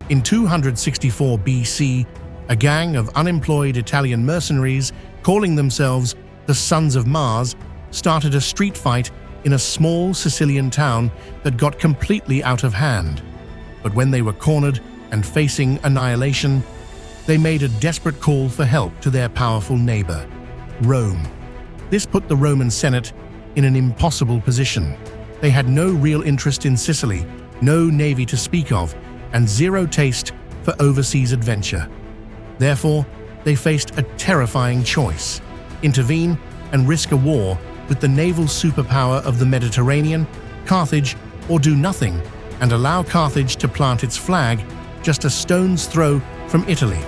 In 264 BC, a gang of unemployed Italian mercenaries, calling themselves the Sons of Mars, started a street fight in a small Sicilian town that got completely out of hand. But when they were cornered and facing annihilation, they made a desperate call for help to their powerful neighbor, Rome. This put the Roman Senate in an impossible position. They had no real interest in Sicily, no navy to speak of, and zero taste for overseas adventure. Therefore, they faced a terrifying choice: intervene and risk a war with the naval superpower of the Mediterranean, Carthage, or do nothing and allow Carthage to plant its flag just a stone's throw from Italy.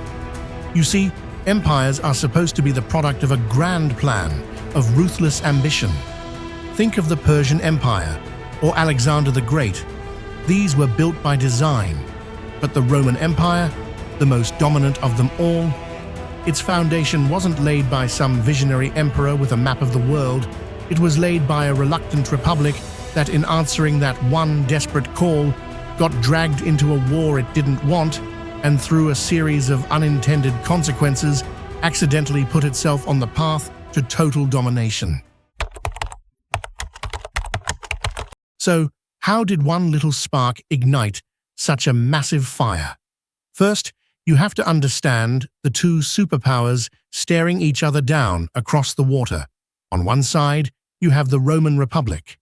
You see, empires are supposed to be the product of a grand plan, of ruthless ambition. Think of the Persian Empire or Alexander the Great. These were built by design. But the Roman Empire, the most dominant of them all, its foundation wasn't laid by some visionary emperor with a map of the world. It was laid by a reluctant republic that, in answering that one desperate call, got dragged into a war it didn't want, and through a series of unintended consequences, accidentally put itself on the path to total domination. So, how did one little spark ignite such a massive fire? First, you have to understand the two superpowers staring each other down across the water. On one side, you have the Roman Republic.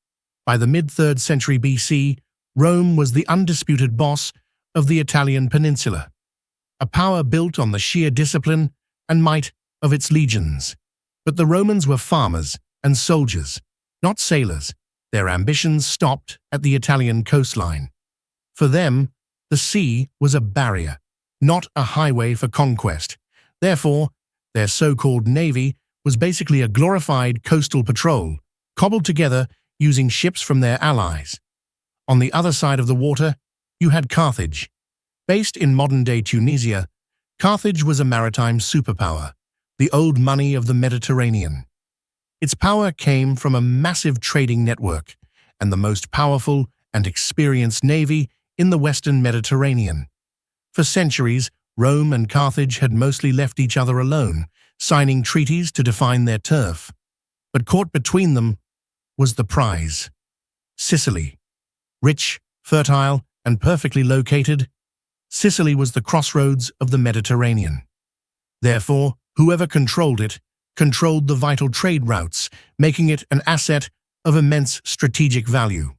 By the mid-3rd century BC, Rome was the undisputed boss of the Italian peninsula, a power built on the sheer discipline and might of its legions. But the Romans were farmers and soldiers, not sailors. Their ambitions stopped at the Italian coastline. For them, the sea was a barrier, not a highway for conquest. Therefore, their so-called navy was basically a glorified coastal patrol, cobbled together using ships from their allies. On the other side of the water, you had Carthage. Based in modern-day Tunisia, Carthage was a maritime superpower, the old money of the Mediterranean. Its power came from a massive trading network and the most powerful and experienced navy in the Western Mediterranean. For centuries, Rome and Carthage had mostly left each other alone, signing treaties to define their turf. But caught between them was the prize: Sicily. Rich, fertile, and perfectly located, Sicily was the crossroads of the Mediterranean. Therefore, whoever controlled it controlled the vital trade routes, making it an asset of immense strategic value.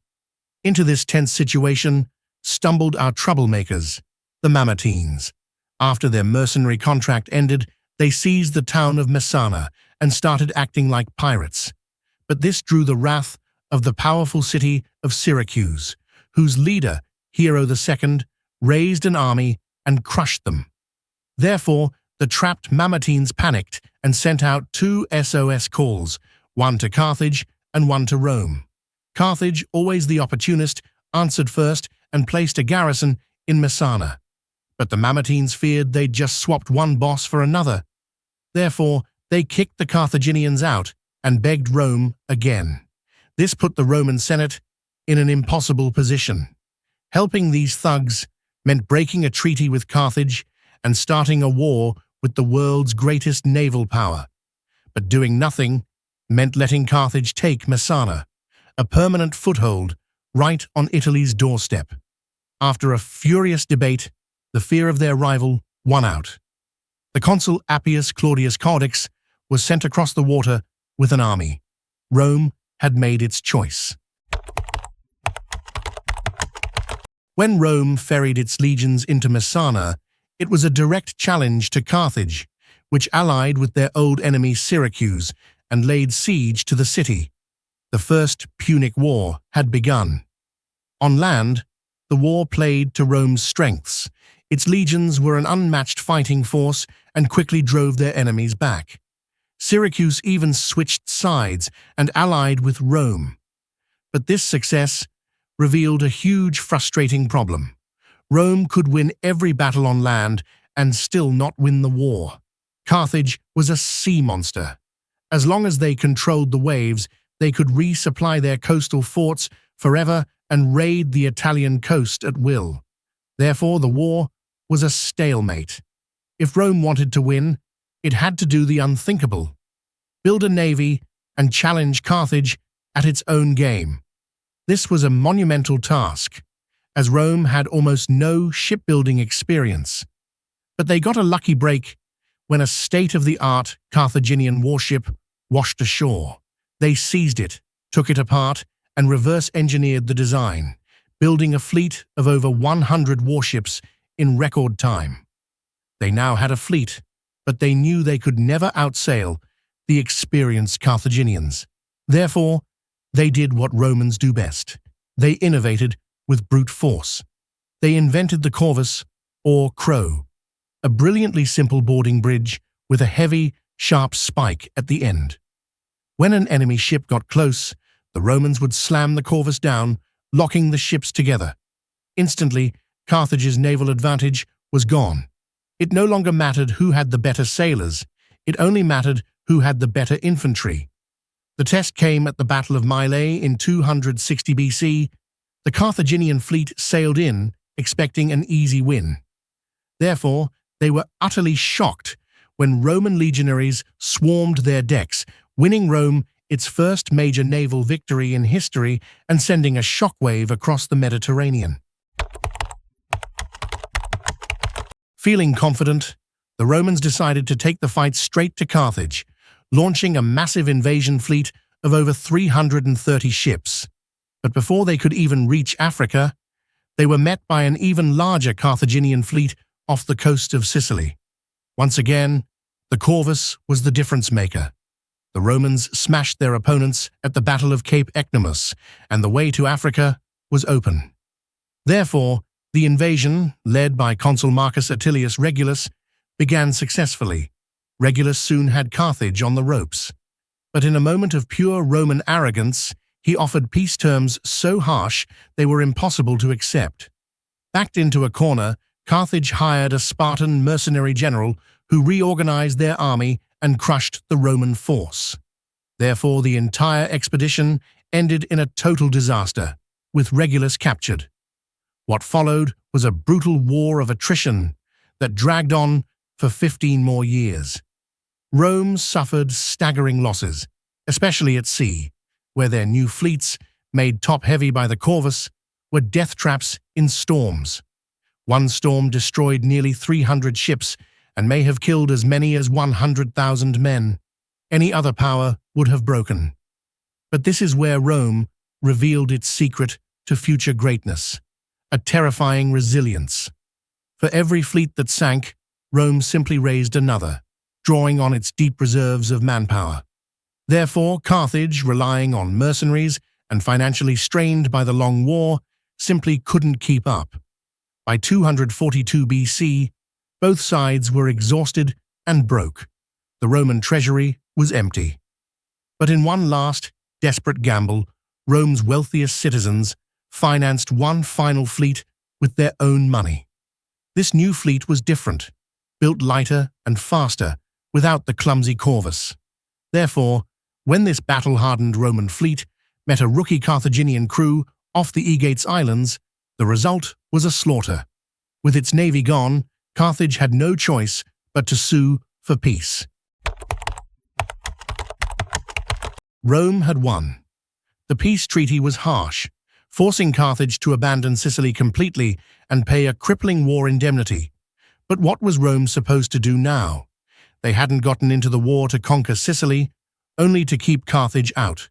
Into this tense situation stumbled our troublemakers, the Mamertines. After their mercenary contract ended, they seized the town of Messana and started acting like pirates. But this drew the wrath of the powerful city of Syracuse, whose leader, Hero II, raised an army and crushed them. Therefore, the trapped Mamertines panicked and sent out two SOS calls, one to Carthage and one to Rome. Carthage, always the opportunist, answered first and placed a garrison in Messana. But the Mamertines feared they'd just swapped one boss for another. Therefore, they kicked the Carthaginians out and begged Rome again. This put the Roman Senate in an impossible position. Helping these thugs meant breaking a treaty with Carthage and starting a war with the world's greatest naval power. But doing nothing meant letting Carthage take Messana, a permanent foothold right on Italy's doorstep. After a furious debate, the fear of their rival won out. The consul Appius Claudius Caudex was sent across the water with an army. Rome had made its choice. When Rome ferried its legions into Messana, it was a direct challenge to Carthage, which allied with their old enemy Syracuse and laid siege to the city. The First Punic War had begun. On land, the war played to Rome's strengths. Its legions were an unmatched fighting force and quickly drove their enemies back. Syracuse even switched sides and allied with Rome. But this success revealed a huge, frustrating problem. Rome could win every battle on land and still not win the war. Carthage was a sea monster. As long as they controlled the waves, they could resupply their coastal forts forever and raid the Italian coast at will. Therefore, the war was a stalemate. If Rome wanted to win, it had to do the unthinkable: build a navy and challenge Carthage at its own game. This was a monumental task, as Rome had almost no shipbuilding experience. But they got a lucky break when a state-of-the-art Carthaginian warship washed ashore. They seized it, took it apart, and reverse-engineered the design, building a fleet of over 100 warships in record time. They now had a fleet, but they knew they could never outsail the experienced Carthaginians. Therefore, they did what Romans do best. They innovated with brute force. They invented the corvus, or crow, a brilliantly simple boarding bridge with a heavy, sharp spike at the end. When an enemy ship got close, the Romans would slam the corvus down, locking the ships together. Instantly, Carthage's naval advantage was gone. It no longer mattered who had the better sailors, it only mattered who had the better infantry. The test came at the Battle of Mylae in 260 BC. The Carthaginian fleet sailed in, expecting an easy win. Therefore, they were utterly shocked when Roman legionaries swarmed their decks, winning Rome its first major naval victory in history and sending a shockwave across the Mediterranean. Feeling confident, the Romans decided to take the fight straight to Carthage, launching a massive invasion fleet of over 330 ships. But before they could even reach Africa, they were met by an even larger Carthaginian fleet off the coast of Sicily. Once again, the corvus was the difference-maker. The Romans smashed their opponents at the Battle of Cape Ecnomus, and the way to Africa was open. Therefore, the invasion, led by Consul Marcus Atilius Regulus, began successfully. Regulus soon had Carthage on the ropes. But in a moment of pure Roman arrogance, he offered peace terms so harsh they were impossible to accept. Backed into a corner, Carthage hired a Spartan mercenary general who reorganized their army and crushed the Roman force. Therefore, the entire expedition ended in a total disaster, with Regulus captured. What followed was a brutal war of attrition that dragged on for 15 more years. Rome suffered staggering losses, especially at sea, where their new fleets, made top-heavy by the corvus, were death traps in storms. One storm destroyed nearly 300 ships and may have killed as many as 100,000 men. Any other power would have broken. But this is where Rome revealed its secret to future greatness: a terrifying resilience. For every fleet that sank, Rome simply raised another, drawing on its deep reserves of manpower. Therefore, Carthage, relying on mercenaries and financially strained by the long war, simply couldn't keep up. By 242 BC, both sides were exhausted and broke. The Roman treasury was empty. But in one last, desperate gamble, Rome's wealthiest citizens financed one final fleet with their own money. This new fleet was different, built lighter and faster, without the clumsy corvus. Therefore, when this battle-hardened Roman fleet met a rookie Carthaginian crew off the Aegates Islands, the result was a slaughter. With its navy gone, Carthage had no choice but to sue for peace. Rome had won. The peace treaty was harsh, forcing Carthage to abandon Sicily completely and pay a crippling war indemnity. But what was Rome supposed to do now? They hadn't gotten into the war to conquer Sicily, only to keep Carthage out.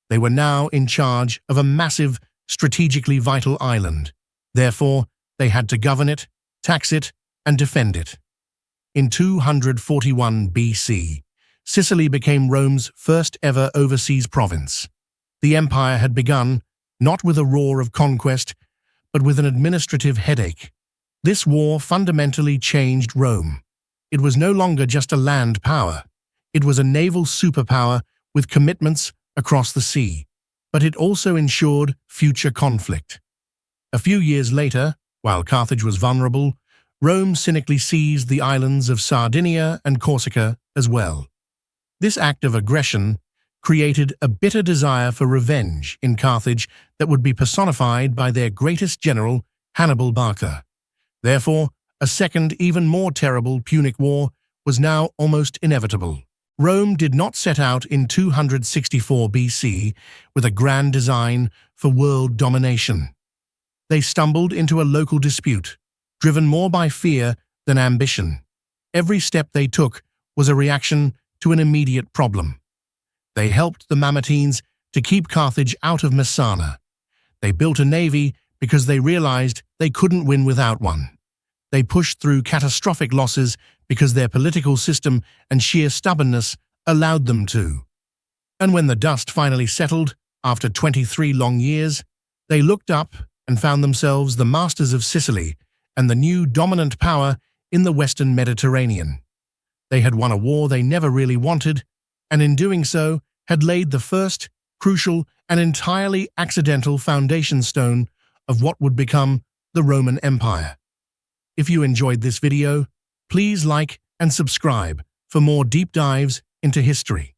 They were now in charge of a massive, strategically vital island. Therefore, they had to govern it, tax it, and defend it. In 241 BC, Sicily became Rome's first ever overseas province. The empire had begun, not with a roar of conquest, but with an administrative headache. This war fundamentally changed Rome. It was no longer just a land power. It was a naval superpower with commitments across the sea. But it also ensured future conflict. A few years later, while Carthage was vulnerable, Rome cynically seized the islands of Sardinia and Corsica as well. This act of aggression created a bitter desire for revenge in Carthage that would be personified by their greatest general, Hannibal Barca. Therefore, A second, even more terrible Punic War was now almost inevitable. Rome did not set out in 264 BC with a grand design for world domination. They stumbled into a local dispute, driven more by fear than ambition. Every step they took was a reaction to an immediate problem. They helped the Mamertines to keep Carthage out of Messana. They built a navy because they realized they couldn't win without one. They pushed through catastrophic losses because their political system and sheer stubbornness allowed them to. And when the dust finally settled, after 23 long years, they looked up and found themselves the masters of Sicily and the new dominant power in the Western Mediterranean. They had won a war they never really wanted, and in doing so had laid the first, crucial, and entirely accidental foundation stone of what would become the Roman Empire. If you enjoyed this video, please like and subscribe for more deep dives into history.